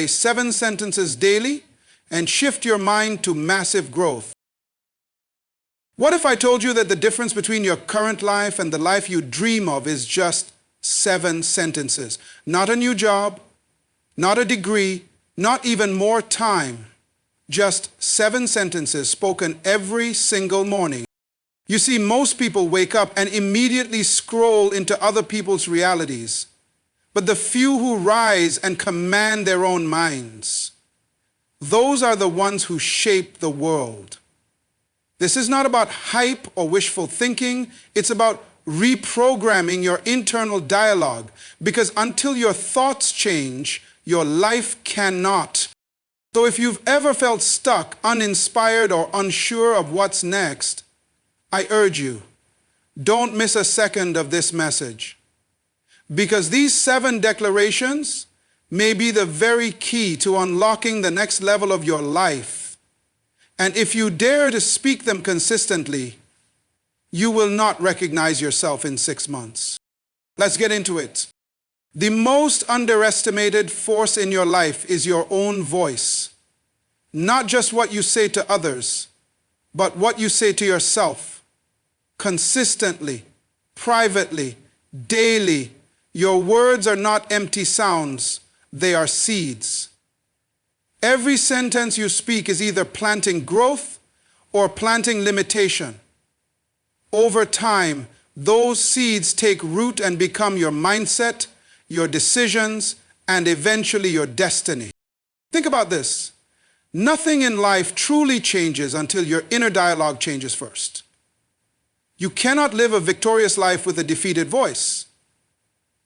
say 7 sentences daily and shift your mind to massive growth. What if I told you that the difference between your current life and the life you dream of is just 7 sentences? Not a new job, not a degree, not even more time. Just 7 sentences spoken every single morning. You see, most people wake up and immediately scroll into other people's realities. But the few who rise and command their own minds, those are the ones who shape the world. This is not about hype or wishful thinking. It's about reprogramming your internal dialogue, because until your thoughts change, your life cannot. So if you've ever felt stuck, uninspired, or unsure of what's next, I urge you, don't miss a second of this message. Because these 7 declarations may be the very key to unlocking the next level of your life. And if you dare to speak them consistently, you will not recognize yourself in 6 months. Let's get into it. The most underestimated force in your life is your own voice. Not just what you say to others, but what you say to yourself. Consistently, privately, daily. Your words are not empty sounds, they are seeds. Every sentence you speak is either planting growth or planting limitation. Over time, those seeds take root and become your mindset, your decisions, and eventually your destiny. Think about this. Nothing in life truly changes until your inner dialogue changes first. You cannot live a victorious life with a defeated voice.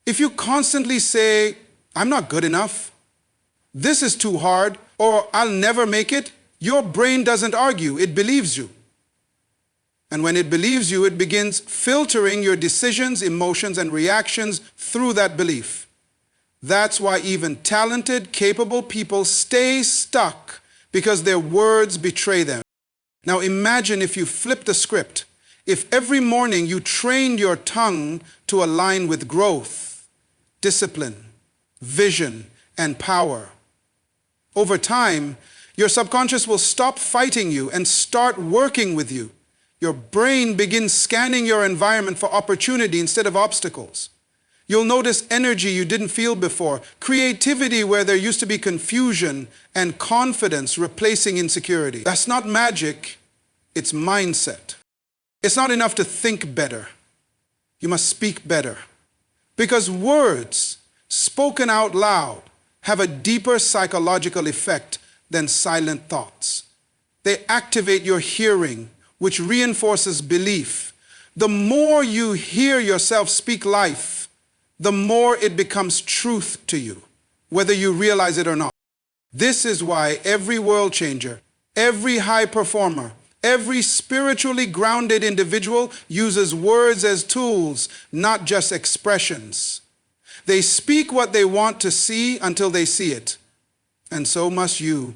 If you constantly say, "I'm not good enough," "this is too hard," or "I'll never make it," your brain doesn't argue, it believes you. And when it believes you, it begins filtering your decisions, emotions, and reactions through that belief. That's why even talented, capable people stay stuck, because their words betray them. Now imagine if you flipped the script. If every morning you trained your tongue to align with growth, discipline, vision, and power. Over time, your subconscious will stop fighting you and start working with you. Your brain begins scanning your environment for opportunity instead of obstacles. You'll notice energy you didn't feel before, creativity where there used to be confusion, and confidence replacing insecurity. That's not magic, it's mindset. It's not enough to think better. You must speak better. Because words spoken out loud have a deeper psychological effect than silent thoughts. They activate your hearing, which reinforces belief. The more you hear yourself speak life, the more it becomes truth to you, whether you realize it or not. This is why every world changer, every high performer, every spiritually grounded individual uses words as tools, not just expressions. They speak what they want to see until they see it. And so must you.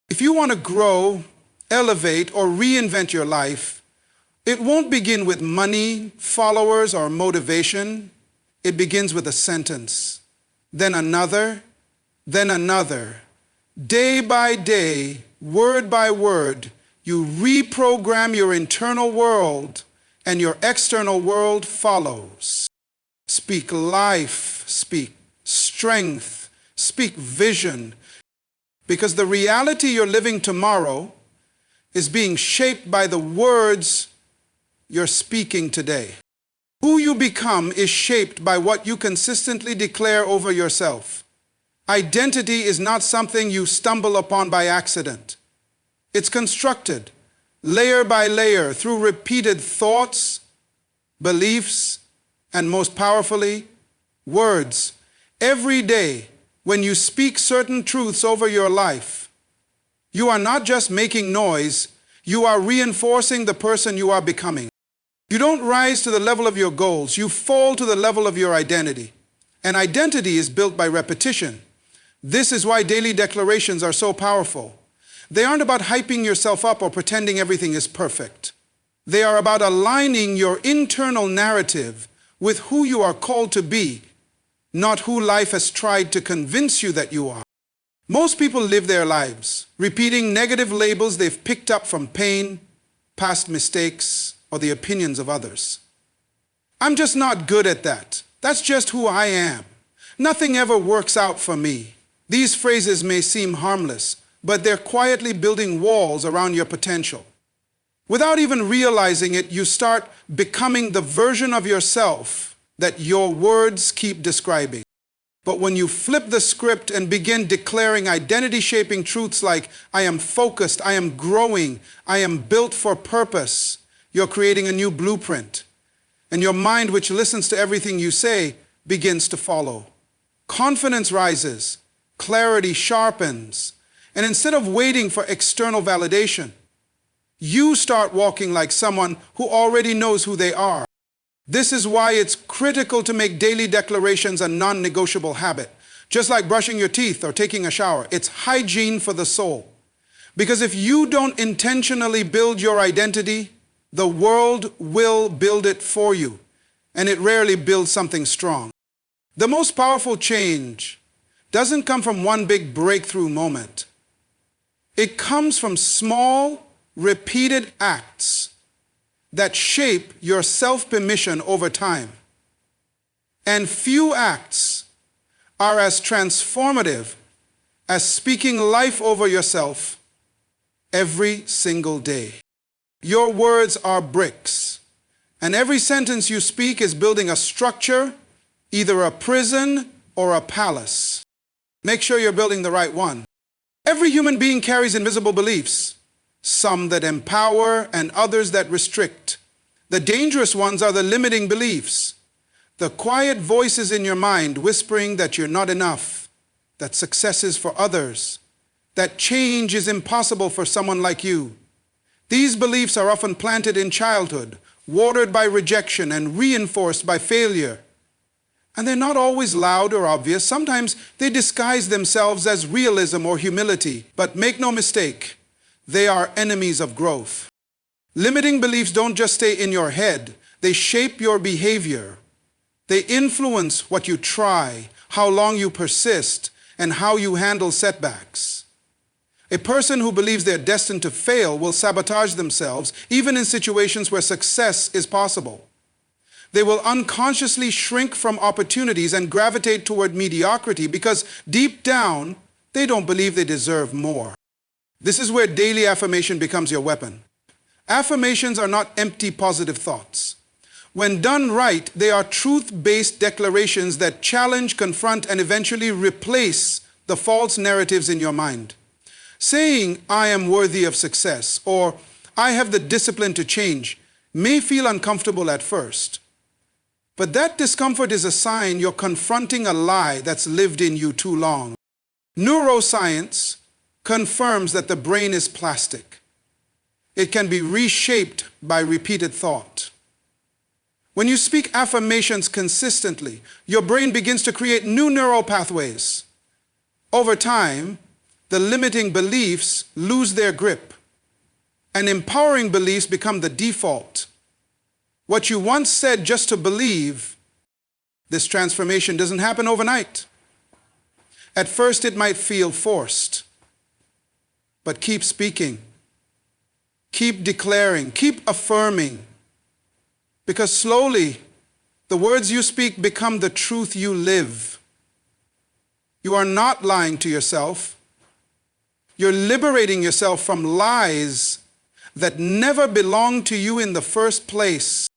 If you want to grow, elevate, or reinvent your life, it won't begin with money, followers, or motivation. It begins with a sentence, then another, then another. Day by day, word by word, you reprogram your internal world, and your external world follows. Speak life, speak strength, speak vision, because the reality you're living tomorrow is being shaped by the words you're speaking today. Who you become is shaped by what you consistently declare over yourself. Identity is not something you stumble upon by accident. It's constructed, layer by layer, through repeated thoughts, beliefs, and most powerfully, words. Every day, when you speak certain truths over your life, you are not just making noise, you are reinforcing the person you are becoming. You don't rise to the level of your goals, you fall to the level of your identity. And identity is built by repetition. This is why daily declarations are so powerful. They aren't about hyping yourself up or pretending everything is perfect. They are about aligning your internal narrative with who you are called to be, not who life has tried to convince you that you are. Most people live their lives repeating negative labels they've picked up from pain, past mistakes, or the opinions of others. I'm just not good at that. That's just who I am. Nothing ever works out for me. These phrases may seem harmless, but they're quietly building walls around your potential. Without even realizing it, you start becoming the version of yourself that your words keep describing. But when you flip the script and begin declaring identity-shaping truths like, I am focused, I am growing, I am built for purpose, you're creating a new blueprint. And your mind, which listens to everything you say, begins to follow. Confidence rises, clarity sharpens, and instead of waiting for external validation, you start walking like someone who already knows who they are. This is why it's critical to make daily declarations a non-negotiable habit. Just like brushing your teeth or taking a shower, it's hygiene for the soul. Because if you don't intentionally build your identity, the world will build it for you, and it rarely builds something strong. The most powerful change doesn't come from one big breakthrough moment. It comes from small, repeated acts that shape your self-permission over time. And few acts are as transformative as speaking life over yourself every single day. Your words are bricks, and every sentence you speak is building a structure, either a prison or a palace. Make sure you're building the right one. Every human being carries invisible beliefs, some that empower and others that restrict. The dangerous ones are the limiting beliefs, the quiet voices in your mind whispering that you're not enough, that success is for others, that change is impossible for someone like you. These beliefs are often planted in childhood, watered by rejection and reinforced by failure. And they're not always loud or obvious. Sometimes they disguise themselves as realism or humility. But make no mistake, they are enemies of growth. Limiting beliefs don't just stay in your head. They shape your behavior. They influence what you try, how long you persist, and how you handle setbacks. A person who believes they're destined to fail will sabotage themselves, even in situations where success is possible. They will unconsciously shrink from opportunities and gravitate toward mediocrity because deep down, they don't believe they deserve more. This is where daily affirmation becomes your weapon. Affirmations are not empty positive thoughts. When done right, they are truth-based declarations that challenge, confront, and eventually replace the false narratives in your mind. Saying, I am worthy of success, or I have the discipline to change, may feel uncomfortable at first. But that discomfort is a sign you're confronting a lie that's lived in you too long. Neuroscience confirms that the brain is plastic. It can be reshaped by repeated thought. When you speak affirmations consistently, your brain begins to create new neural pathways. Over time, the limiting beliefs lose their grip, and empowering beliefs become the default. What you once said just to believe, this transformation doesn't happen overnight. At first, it might feel forced, but keep speaking, keep declaring, keep affirming, because slowly, the words you speak become the truth you live. You are not lying to yourself. You're liberating yourself from lies that never belonged to you in the first place.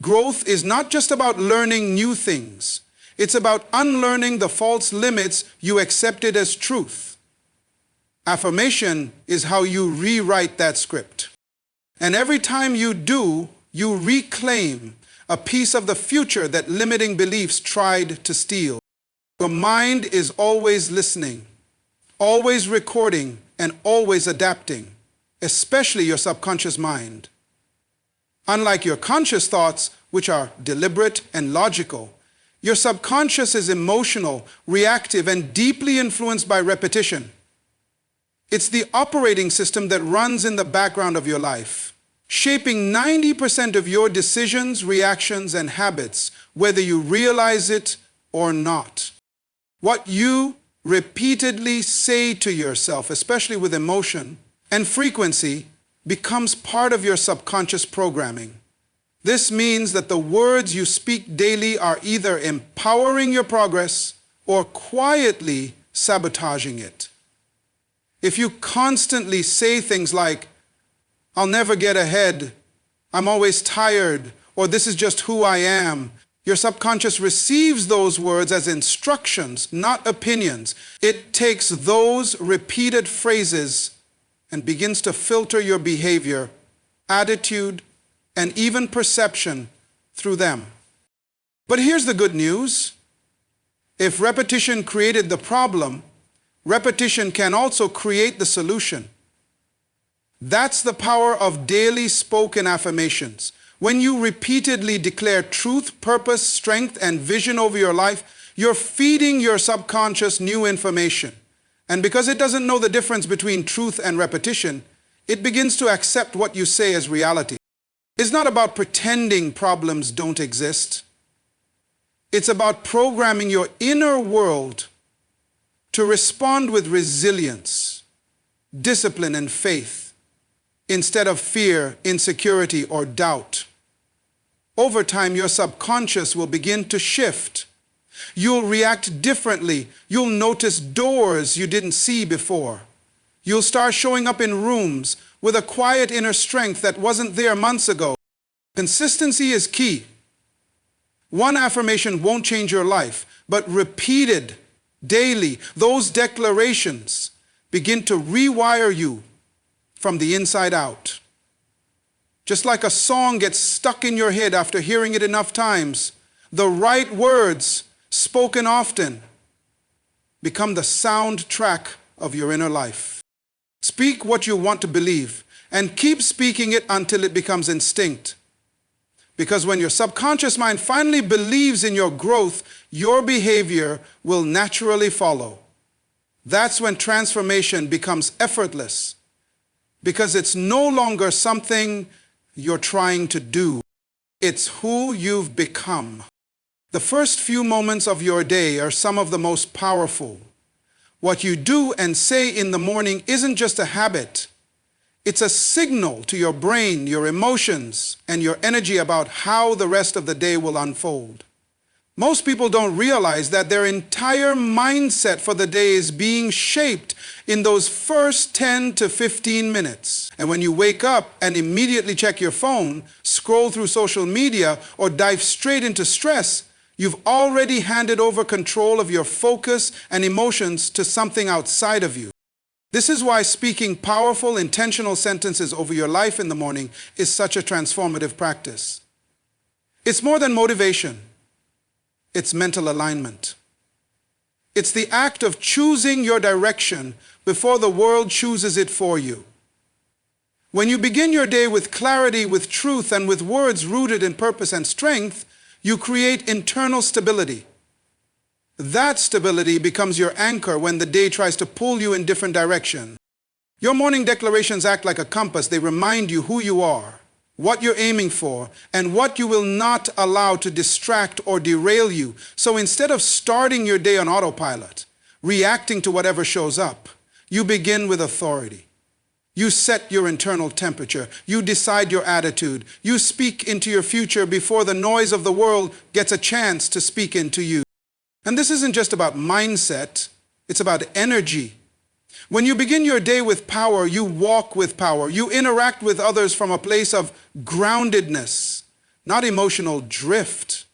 Growth is not just about learning new things. It's about unlearning the false limits you accepted as truth. Affirmation is how you rewrite that script. And every time you do, you reclaim a piece of the future that limiting beliefs tried to steal. Your mind is always listening, always recording, and always adapting, especially your subconscious mind. Unlike your conscious thoughts, which are deliberate and logical, your subconscious is emotional, reactive, and deeply influenced by repetition. It's the operating system that runs in the background of your life, shaping 90% of your decisions, reactions, and habits, whether you realize it or not. What you repeatedly say to yourself, especially with emotion and frequency, becomes part of your subconscious programming. This means that the words you speak daily are either empowering your progress or quietly sabotaging it. If you constantly say things like, "I'll never get ahead," "I'm always tired," or "this is just who I am," your subconscious receives those words as instructions, not opinions. It takes those repeated phrases and begins to filter your behavior, attitude, and even perception through them. But here's the good news. If repetition created the problem, repetition can also create the solution. That's the power of daily spoken affirmations. When you repeatedly declare truth, purpose, strength, and vision over your life, you're feeding your subconscious new information. And because it doesn't know the difference between truth and repetition, it begins to accept what you say as reality. It's not about pretending problems don't exist. It's about programming your inner world to respond with resilience, discipline, and faith, instead of fear, insecurity, or doubt. Over time, your subconscious will begin to shift. You'll react differently. You'll notice doors you didn't see before. You'll start showing up in rooms with a quiet inner strength that wasn't there months ago. Consistency is key. One affirmation won't change your life, but repeated daily, those declarations begin to rewire you from the inside out. Just like a song gets stuck in your head after hearing it enough times, the right words spoken often become the soundtrack of your inner life. Speak what you want to believe and keep speaking it until it becomes instinct. Because when your subconscious mind finally believes in your growth, your behavior will naturally follow. That's when transformation becomes effortless, because it's no longer something you're trying to do. It's who you've become. The first few moments of your day are some of the most powerful. What you do and say in the morning isn't just a habit. It's a signal to your brain, your emotions, and your energy about how the rest of the day will unfold. Most people don't realize that their entire mindset for the day is being shaped in those first 10 to 15 minutes. And when you wake up and immediately check your phone, scroll through social media, or dive straight into stress, you've already handed over control of your focus and emotions to something outside of you. This is why speaking powerful, intentional sentences over your life in the morning is such a transformative practice. It's more than motivation. It's mental alignment. It's the act of choosing your direction before the world chooses it for you. When you begin your day with clarity, with truth, and with words rooted in purpose and strength, you create internal stability. That stability becomes your anchor when the day tries to pull you in different directions. Your morning declarations act like a compass. They remind you who you are, what you're aiming for, and what you will not allow to distract or derail you. So instead of starting your day on autopilot, reacting to whatever shows up, you begin with authority. You set your internal temperature. You decide your attitude. You speak into your future before the noise of the world gets a chance to speak into you. And this isn't just about mindset, it's about energy. When you begin your day with power, you walk with power. You interact with others from a place of groundedness, not emotional drift.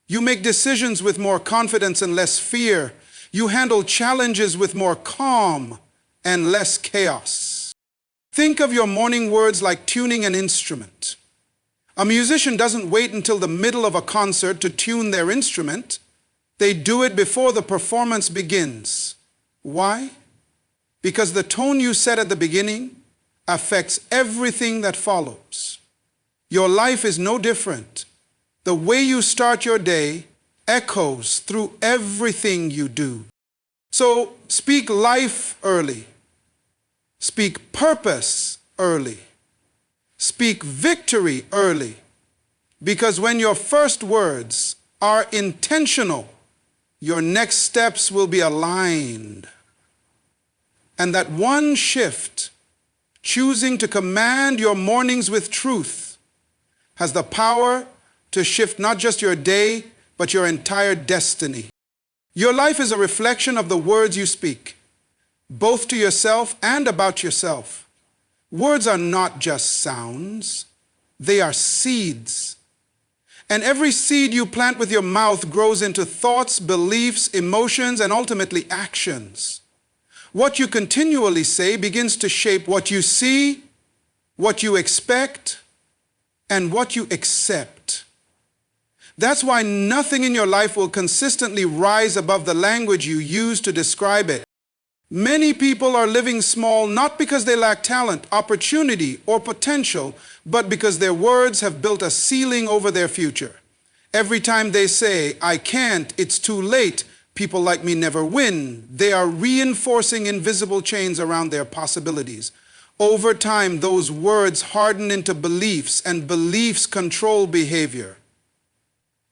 You make decisions with more confidence and less fear. You handle challenges with more calm and less chaos. Think of your morning words like tuning an instrument. A musician doesn't wait until the middle of a concert to tune their instrument. They do it before the performance begins. Why? Because the tone you set at the beginning affects everything that follows. Your life is no different. The way you start your day echoes through everything you do. So speak life early. Speak purpose early. Speak victory early. Because when your first words are intentional, Your next steps will be aligned. And that one shift, choosing to command your mornings with truth, has the power to shift not just your day, but your entire destiny. Your life is a reflection of the words you speak, both to yourself and about yourself. Words are not just sounds, they are seeds. And every seed you plant with your mouth grows into thoughts, beliefs, emotions, and ultimately actions. What you continually say begins to shape what you see, what you expect, and what you accept. That's why nothing in your life will consistently rise above the language you use to describe it. Many people are living small not because they lack talent, opportunity, or potential, but because their words have built a ceiling over their future. Every time they say, "I can't, it's too late, people like me never win," they are reinforcing invisible chains around their possibilities. Over time, those words harden into beliefs, and beliefs control behavior.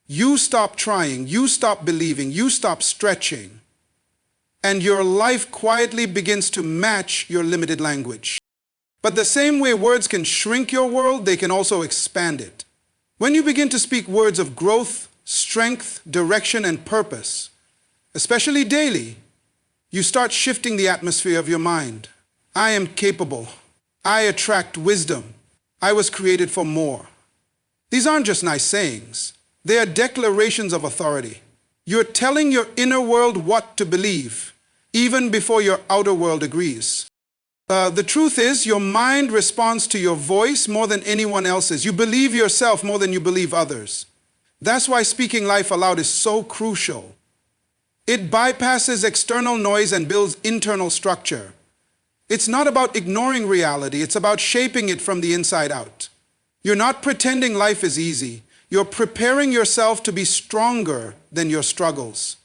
You stop trying, you stop believing, you stop stretching, and your life quietly begins to match your limited language. But the same way words can shrink your world, they can also expand it. When you begin to speak words of growth, strength, direction, and purpose, especially daily, you start shifting the atmosphere of your mind. I am capable. I attract wisdom. I was created for more. These aren't just nice sayings. They are declarations of authority. You're telling your inner world what to believe, even before your outer world agrees. The truth is, your mind responds to your voice more than anyone else's. You believe yourself more than you believe others. That's why speaking life aloud is so crucial. It bypasses external noise and builds internal structure. It's not about ignoring reality, it's about shaping it from the inside out. You're not pretending life is easy. You're preparing yourself to be stronger than your struggles.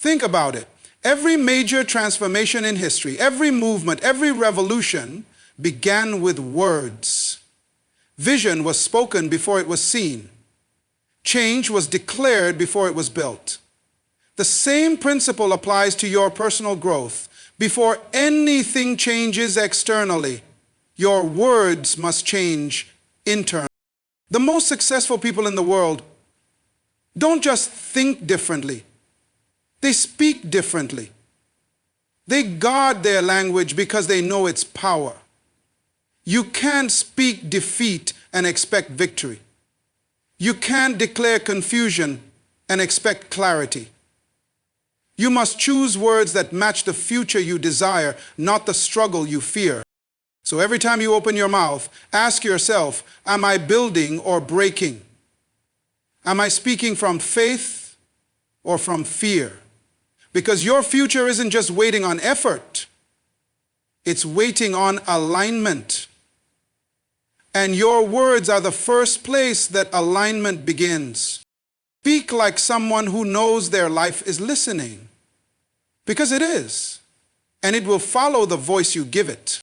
Think about it. Every major transformation in history, every movement, every revolution began with words. Vision was spoken before it was seen. Change was declared before it was built. The same principle applies to your personal growth. Before anything changes externally, your words must change internally. The most successful people in the world don't just think differently, they speak differently. They guard their language because they know its power. You can't speak defeat and expect victory. You can't declare confusion and expect clarity. You must choose words that match the future you desire, not the struggle you fear. So every time you open your mouth, ask yourself, am I building or breaking? Am I speaking from faith or from fear? Because your future isn't just waiting on effort, it's waiting on alignment. And your words are the first place that alignment begins. Speak like someone who knows their life is listening. Because it is. And it will follow the voice you give it.